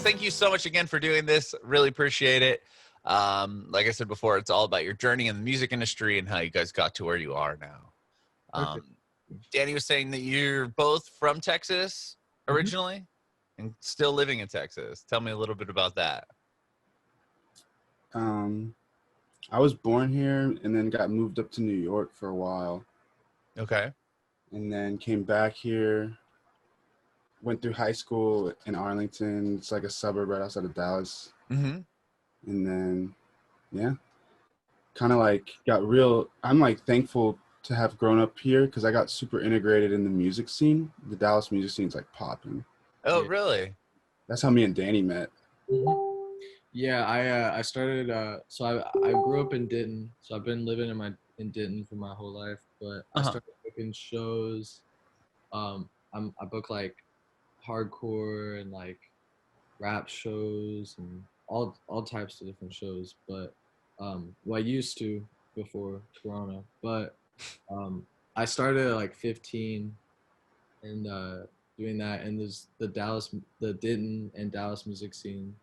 thank you so much again for doing this. Really appreciate it. Like I said before, it's all about your journey in the music industry and how you guys got to where you are now. Okay. Danny was saying that you're both from Texas originally and still living in Texas. Tell me a little bit about that. I was born here and then got moved up to New York for a while. Okay. And then came back here, went through high school in Arlington. It's like a suburb right outside of Dallas. Mm-hmm. And then, yeah, kind of like got real, I'm like thankful to have grown up here because I got super integrated in the music scene. The Dallas music scene's like popping. Oh, Yeah. really? That's how me and Danny met. Yeah, I started so I grew up in Denton, so I've been living in Denton for my whole life, but I started booking shows. I book like hardcore and like rap shows and all types of different shows, but well, I used to before Corona, but I started at like 15 and doing that, and there's the Denton and Dallas music scene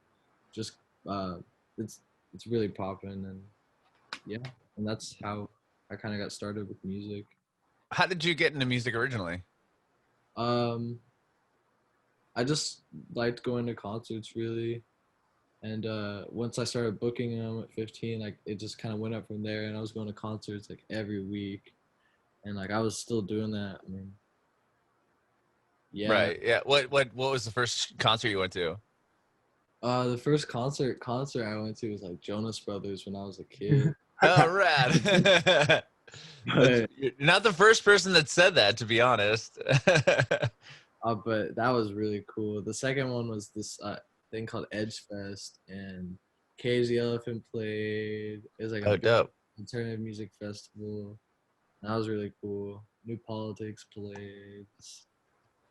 just uh, it's really popping, and yeah, and that's how I kind of got started with music. How did you get into music originally? I just liked going to concerts really, and once I started booking them at 15, like it just kind of went up from there, and I was going to concerts like every week, and like I was still doing that. I mean, yeah. Right. Yeah. What was the first concert you went to? The first concert I went to was like Jonas Brothers when I was a kid. Oh, rad. But You're not the first person that said that, to be honest. but that was really cool. The second one was this thing called Edge Fest, and Cage the Elephant played. It was like a Oh, big dope. alternative music festival. That was really cool. New Politics played. Just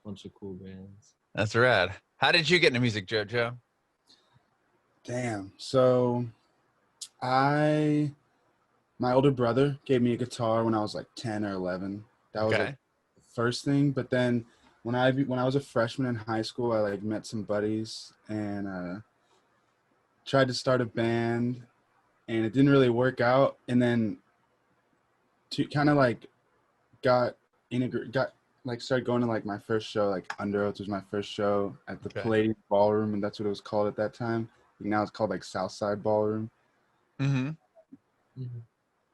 a bunch of cool bands. That's rad. How did you get into music, JoJo? Damn. So my older brother gave me a guitar when I was like 10 or 11. That was like the first thing. But then when I was a freshman in high school, I like met some buddies and tried to start a band, and it didn't really work out. And then to kind of like got like started going to like my first show, like Under Oath was my first show at the Palladium Ballroom, and that's what it was called at that time. Now it's called like Southside Ballroom.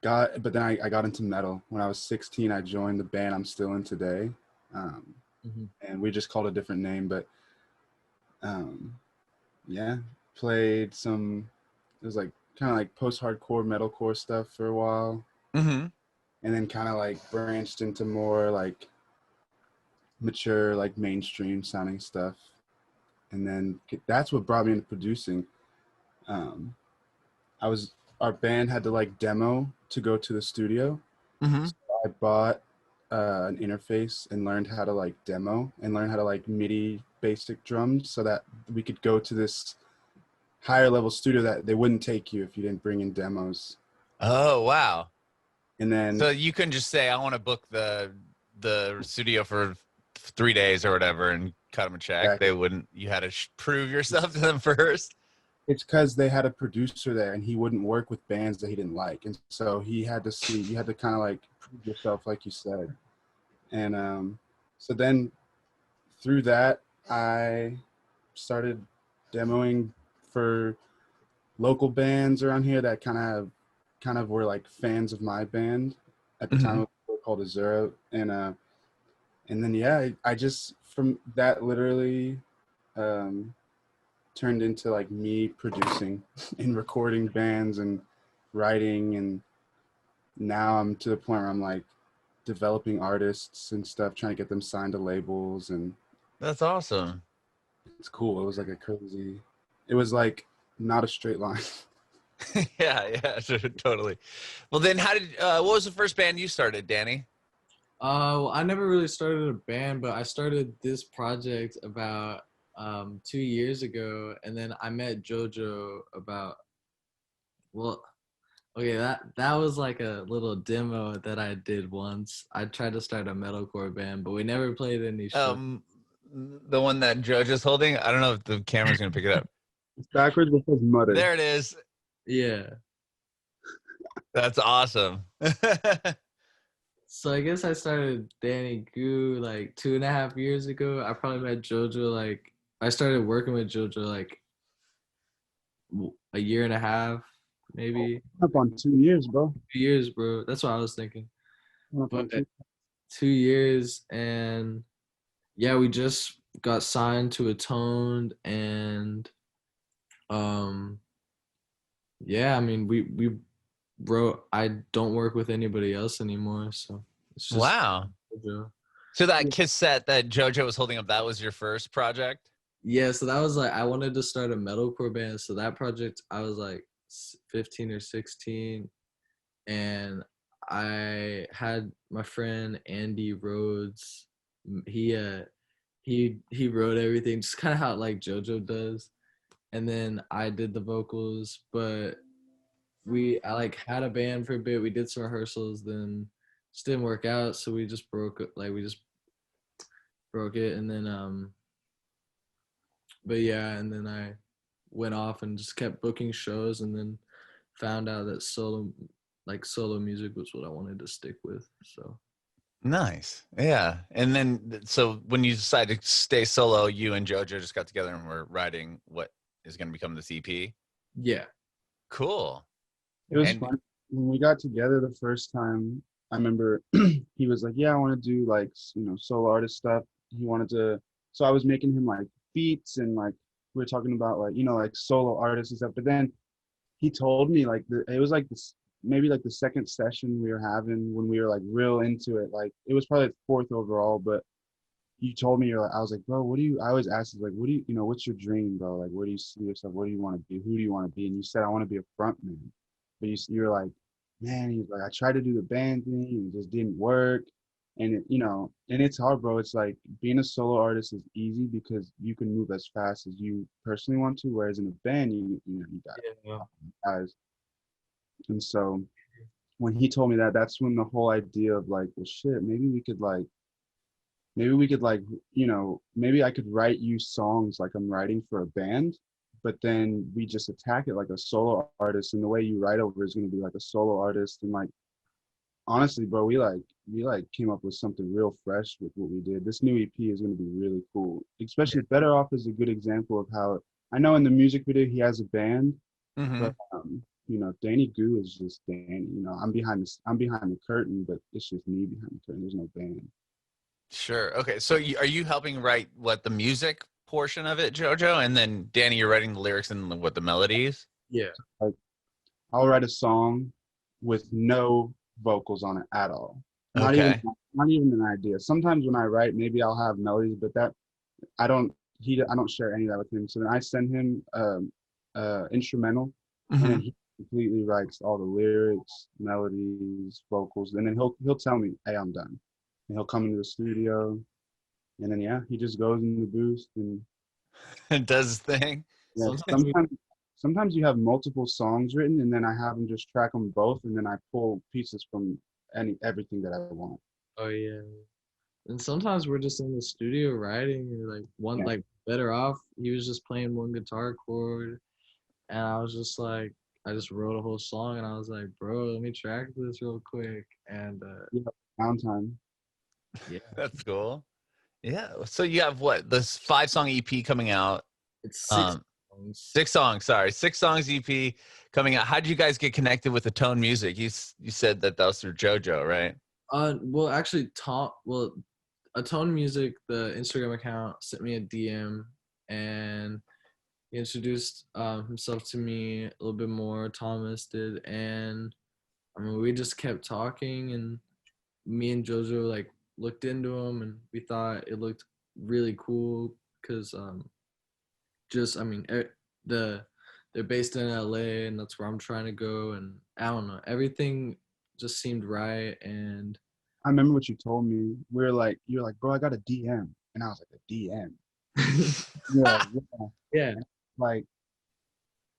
But then I got into metal when I was 16. I joined the band I'm still in today, and we just called a different name. But yeah, played some. It was like kind of like post-hardcore metalcore stuff for a while, and then kind of like branched into more like mature, like mainstream sounding stuff. And then that's what brought me into producing. Our band had to like demo to go to the studio. So I bought an interface and learned how to like demo and learn how to like MIDI basic drums so that we could go to this higher level studio that they wouldn't take you if you didn't bring in demos. Oh, wow. And then so you couldn't just say, I want to book the studio for 3 days or whatever and cut them a check. Exactly. They wouldn't. You had to prove yourself to them first. It's because they had a producer there and he wouldn't work with bands that he didn't like. And so you had to kind of like prove yourself, like you said. And so then through that, I started demoing for local bands around here that kind of were like fans of my band at the time. It was called Azura. And then, yeah, I just, from that literally, turned into like me producing and recording bands and writing, and now I'm to the point where I'm like developing artists and stuff, trying to get them signed to labels. And that's awesome. It's cool. It was like it was like not a straight line. yeah, totally. Well, then what was the first band you started, Danny? Well, I never really started a band, but I started this project about 2 years ago, and then I met JoJo that was like a little demo that I did once. I tried to start a metalcore band, but we never played any shows. The one that JoJo's holding? I don't know if the camera's gonna pick it up. It's backwards because mother. There it is. Yeah. That's awesome. So I guess I started Danny Goo like 2.5 years ago. I probably met JoJo like I started working with JoJo like a year and a half, maybe. Up on 2 years, bro. 2 years, bro. That's what I was thinking. Up on But 2 2 years, and yeah, we just got signed to Atoned, and yeah, I mean we wrote. I don't work with anybody else anymore, so it's just Wow. JoJo. So that cassette that JoJo was holding up, that was your first project? Yeah, so that was like I wanted to start a metalcore band. So that project, I was like 15 or 16, and I had my friend Andy Rhodes. He wrote everything, just kind of how like JoJo does, and then I did the vocals. But I like had a band for a bit. We did some rehearsals, then just didn't work out, so we just broke it. Like we just broke it, and then but yeah, and then I went off and just kept booking shows, and then found out that solo music was what I wanted to stick with. So Nice. Yeah. And then, so when you decided to stay solo, you and JoJo just got together and were writing what is going to become this EP. yeah. Cool. It was And- fun. When we got together the first time, I remember he was like, yeah, I want to do like, solo artist stuff. He wanted to, so I was making him like beats and like, we were talking about like, like solo artists and stuff. But then he told me like, it was like this, maybe like the second session we were having when we were like real into it. Like it was probably fourth overall, but you told me, I was like, bro, I always ask like, what do you, what's your dream, bro? Like, where do you see yourself? What do you want to be? Who do you want to be? And you said, I want to be a front man. But you're like, man, he's like, I tried to do the band thing and it just didn't work. And and it's hard, bro. It's like being a solo artist is easy because you can move as fast as you personally want to. Whereas in a band, you got guys. And so when he told me that, that's when the whole idea of like, well, shit, maybe we could like, maybe I could write you songs like I'm writing for a band, but then we just attack it like a solo artist, and the way you write over is going to be like a solo artist. And like, honestly, bro, we came up with something real fresh with what we did. This new EP is going to be really cool. Especially Better Off is a good example of how, I know in the music video he has a band, but Danny Goo is just Danny. I'm behind the curtain, but it's just me behind the curtain. There's no band. Sure. Okay. So are you helping write the music portion of it, JoJo? And then Danny, you're writing the lyrics and the melodies? Yeah. Like, I'll write a song with no vocals on it at all. Not even an idea. Sometimes when I write, maybe I'll have melodies, but that I don't share any of that with him. So then I send him instrumental, and then he completely writes all the lyrics, melodies, vocals, and then he'll tell me, hey, I'm done. And he'll come into the studio, and then he just goes in the booth and does his thing. Yeah, sometimes you have multiple songs written, and then I have him just track them both, and then I pull pieces from everything that I want. Oh yeah. And sometimes we're just in the studio writing, or like Better Off. He was just playing one guitar chord, and I was just like, I just wrote a whole song, and I was like, bro, let me track this real quick, and downtime. Yeah, that's cool. Yeah. So you have this 5-song EP coming out? It's 6 songs. 6 songs. Sorry, 6 songs EP coming out. How did you guys get connected with the Tone Music? You said that was through JoJo, right? Well, actually, Tone Music, the Instagram account, sent me a DM, and he introduced himself to me a little bit more. Thomas did, and I mean, we just kept talking, and me and JoJo like looked into him, and we thought it looked really cool because they're based in LA, and that's where I'm trying to go, and I don't know, everything just seemed right. And I remember what you told me. You're like, bro, I got a DM, and I was like, a DM. yeah. Like,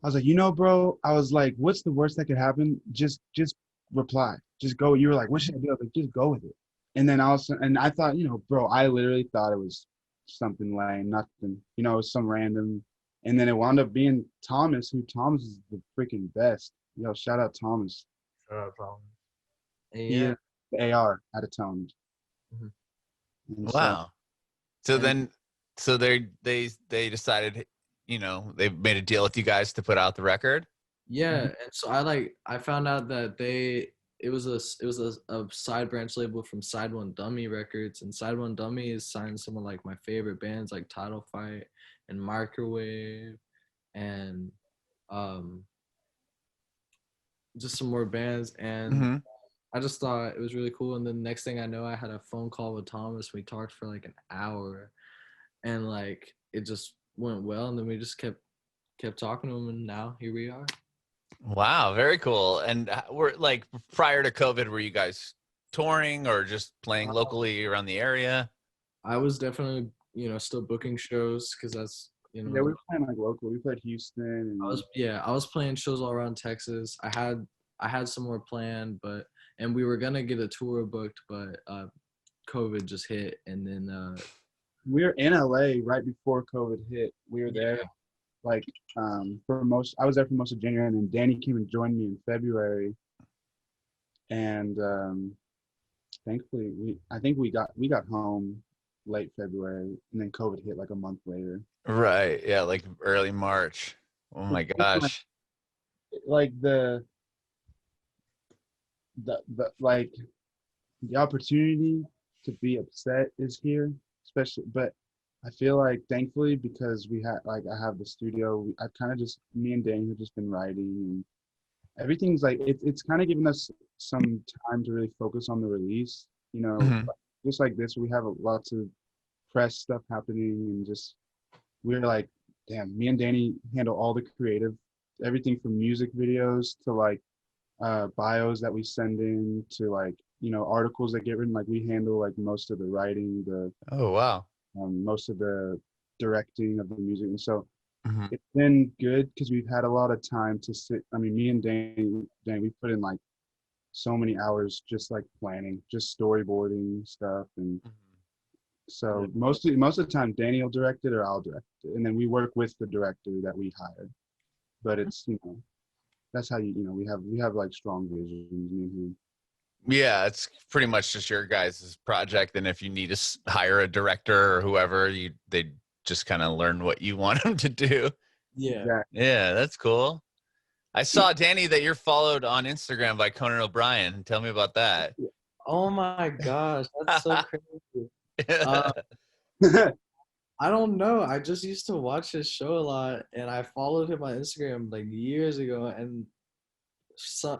I was like, bro, I was like, what's the worst that could happen? Just reply, just go. You were like, what should I do? I was like, just go with it. And then I thought, bro, I literally thought it was something lame, nothing. You know, it was some random. And then it wound up being Thomas, who Thomas is the freaking best. Yo, shout out Thomas. He Yeah. is the AR out of Tones. Mhm. And Wow. So And- then, so they decided, you know, they made a deal with you guys to put out the record. Yeah, and so I found out that it was a side branch label from Side One Dummy Records, and Side One Dummy is signed some of like my favorite bands like Title Fight and Microwave and um just some more bands, and Mm-hmm. I just thought it was really cool. And then the next thing I know, I had a phone call with Thomas. We talked for like an hour, and like it just went well, and then we just kept talking to him, and now here we are. Wow, very cool. And we're like, prior to COVID, were you guys touring or just playing locally around the area? I was definitely, still booking shows because that's, yeah, we were playing like local. We played Houston. And I was playing shows all around Texas. I had some more planned, and we were gonna get a tour booked, but COVID just hit, and then we were in LA right before COVID hit. We were there like I was there for most of January, and then Danny came and joined me in February. And thankfully I think we got home late February, and then COVID hit like a month later. Right. Yeah, like early March. Oh my gosh. Like the like the opportunity to be upset is here, especially, but I feel like thankfully, because we had like I have the studio, I've kind of just me and Danny have just been writing, and everything's like it's kind of given us some time to really focus on the release, you know. Mhm. Just like this, we have lots of press stuff happening, and just we're like, damn, me and Danny handle all the creative, everything from music videos to like bios that we send in to like, you know, articles that get written. Like we handle like most of the writing, the Oh, wow. most of the directing of the music, and so Mhm. it's been good because we've had a lot of time to sit. I mean, me and Danny, we put in like so many hours just like planning, just storyboarding stuff, and so most of the time Danny will direct it or I'll direct it, and then we work with the director that we hired. But it's, you know, that's how you know, we have like strong visions, me and him. Yeah, it's pretty much just your guys' project, and if you need to hire a director or whoever, they just kind of learn what you want them to do. yeah. Exactly. Yeah, that's cool. I saw, Danny, that you're followed on Instagram by Conan OBrien. Tell me about that. Oh my gosh, that's so crazy. Uh, I don't know. I just used to watch his show a lot, and I followed him on Instagram like years ago, and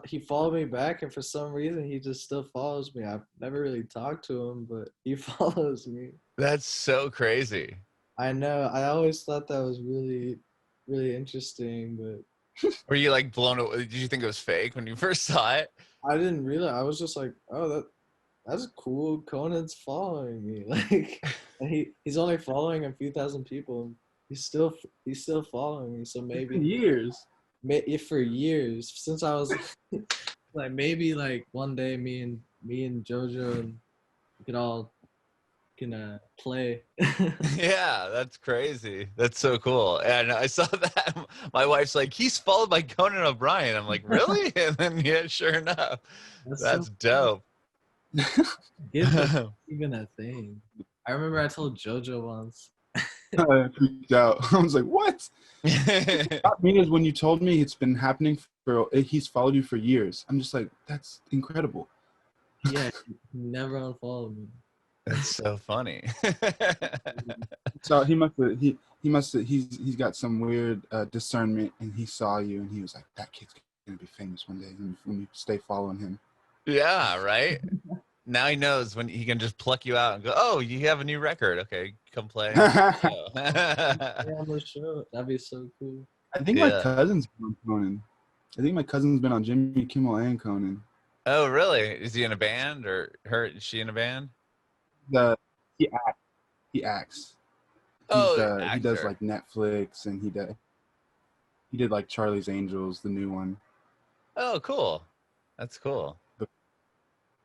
he followed me back, and for some reason he just still follows me. I've never really talked to him, but he follows me. That's so crazy. I know. I always thought that was really, really interesting, but Were you like blown away? Did you think it was fake when you first saw it? I didn't realize. I was just like, oh, that's cool. Conan's following me. Like, and he's only following a few thousand people. He's still following me. So maybe Years. if for years since I was like, maybe like one day me and JoJo, and we could all can play. Yeah, that's crazy. That's so cool. And I saw that. My wife's like, he's followed by Conan OBrien. I'm like, really? And then, yeah, sure enough. That's That's so dope. Kids are even a thing. I remember I told JoJo once. I freaked out. I was like, what? Got me is when you told me it's been happening he's followed you for years. I'm just like, that's incredible. Yeah, he never unfollowed me. That's so funny. So he must have he's got some weird discernment, and he saw you and he was like, that kid's gonna be famous one day when you stay following him. Yeah, right? Now he knows when he can just pluck you out and go, oh, you have a new record. Okay, come play. Yeah, on the show. That'd be so cool. I think my cousin's been on Conan. I think my cousin's been on Jimmy Kimmel and Conan. Oh, really? Is he in a band, or her? Is she in a band? He acts. He does like Netflix, and he did like Charlie's Angels, the new one. Oh, cool. That's cool.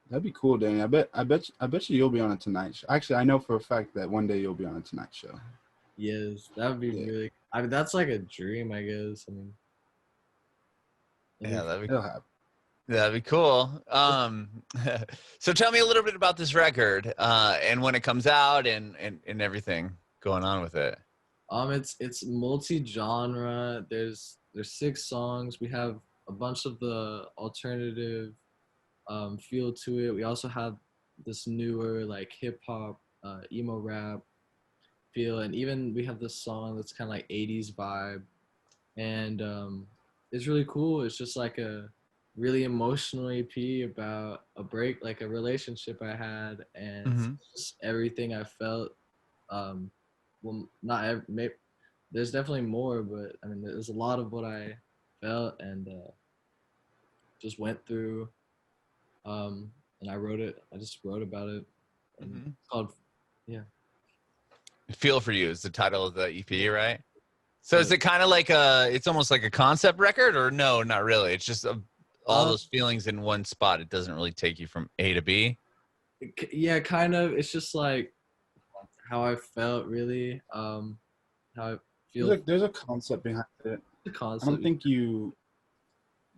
That'd be cool, Danny. I bet you'll be on a Tonight Show. Actually, I know for a fact that one day you'll be on a Tonight Show. Yes, that would be Yeah. really. I mean, that's like a dream, I guess. I mean, Yeah, It'll happen. that'd be cool. So tell me a little bit about this record, and when it comes out, and everything going on with it. It's multi-genre. There's 6 songs. We have a bunch of the alternative feel to it. We also have this newer like hip hop, emo rap feel, and even we have this song that's kind of like 80s vibe, and it's really cool. It's just like a really emotional EP about a break, like a relationship I had, and just everything I felt. Um, well, not every, maybe, there's definitely more, but I mean, there's a lot of what I felt and just went through. And I wrote it. I just wrote about it. And it's called, yeah. Feel for You is the title of the EP, right? So is it kind of like it's almost like a concept record, or no, not really? It's just all those feelings in one spot. It doesn't really take you from A to B. Yeah, kind of. It's just like how I felt, really. How I feel. There's a concept behind it. The concept. I don't think you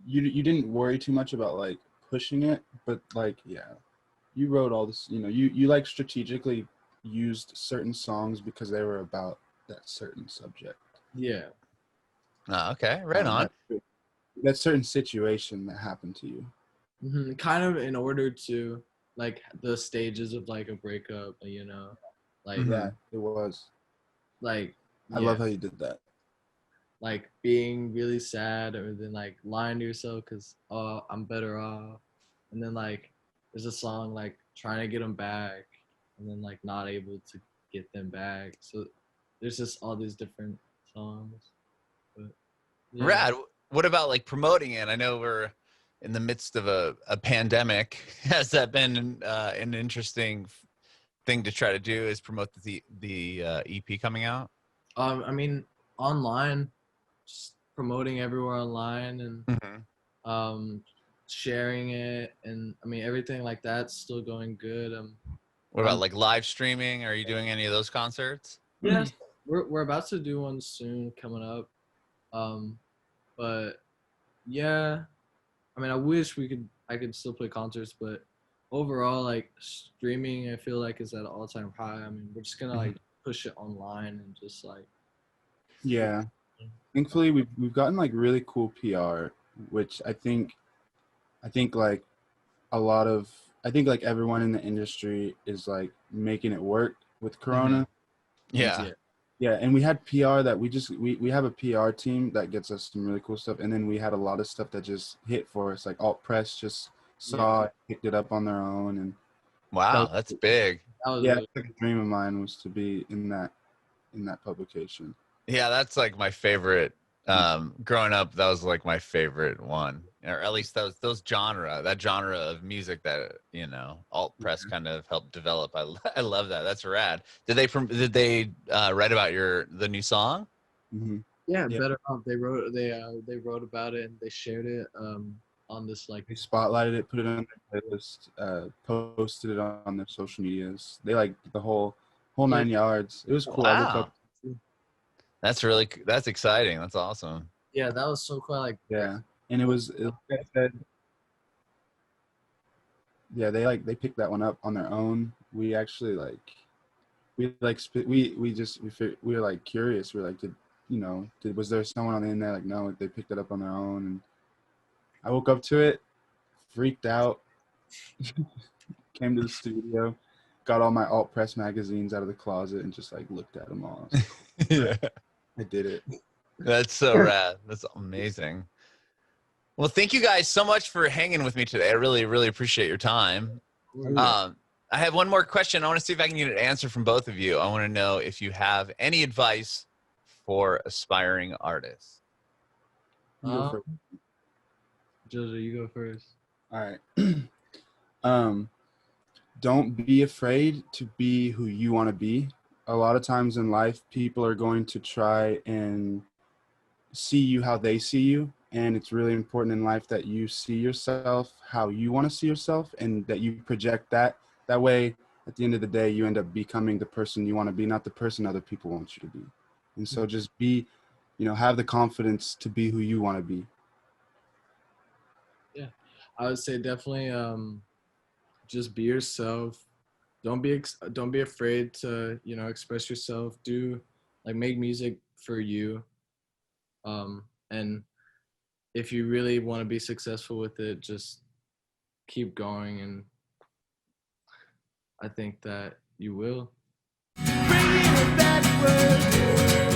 didn't worry too much about like pushing it, but like you wrote all this. You like strategically used certain songs because they were about that certain subject. Yeah. Oh, okay, right on. That certain situation that happened to you. Mm-hmm. Kind of in order to like the stages of like a breakup, like Yeah, it was. Like I love how you did that. Like being really sad, or then like lying to yourself because I'm better off, and then like there's a song like trying to get them back, and then like not able to get them back. So there's just all these different songs. But, yeah. Rad. What about like promoting it? I know we're in the midst of a pandemic. Has that been an interesting thing to try to do? Is promote the EP coming out? I mean, online, just promoting everywhere online, and sharing it, and I mean everything like that's still going good. What about like live streaming? Are you doing any of those concerts? Yes, we're about to do one soon coming up. But yeah, I mean, I wish I could still play concerts, but overall, like streaming, I feel like is at an all-time high. I mean, we're just gonna like push it online and just like. Yeah, thankfully we've gotten like really cool PR, which I think like I think like everyone in the industry is like making it work with Corona. Yeah. Yeah, and we had PR that we have a PR team that gets us some really cool stuff, and then we had a lot of stuff that just hit for us, like Alt Press just saw it, picked it up on their own, and wow, that's big. It's like a dream of mine was to be in that publication. Yeah, that's like my favorite. Growing up, that was like my favorite one, or at least that genre of music that Alt Press kind of helped develop. I love that. That's rad. Did they write about the new song? Mm-hmm. Yeah, Better Off. They wrote about it, and they shared it on this like. They spotlighted it, put it on their playlist, posted it on their social medias. They like the whole 9 yards. It was cool. Wow. I woke up. That's exciting. That's awesome. Yeah, that was so cool. Like and it was like I said, they picked that one up on their own. We actually we were like curious. We were like, was there someone on the internet? Like, no, they picked it up on their own. And I woke up to it, freaked out, came to the studio, got all my Alt Press magazines out of the closet, and just like looked at them all. Yeah. I did it. That's so rad. That's amazing. Well, thank you guys so much for hanging with me today. I really, really appreciate your time. I have one more question. I want to see if I can get an answer from both of you. I want to know if you have any advice for aspiring artists. JoJo, you go first. All right. Don't be afraid to be who you want to be. A lot of times in life, people are going to try and see you how they see you. And it's really important in life that you see yourself how you want to see yourself, and that you project that. That way, at the end of the day, you end up becoming the person you want to be, not the person other people want you to be. And so just be, have the confidence to be who you want to be. Yeah, I would say definitely just be yourself. Don't be afraid to, express yourself. Make music for you. And if you really want to be successful with it, just keep going, and I think that you will. Bringing it backward.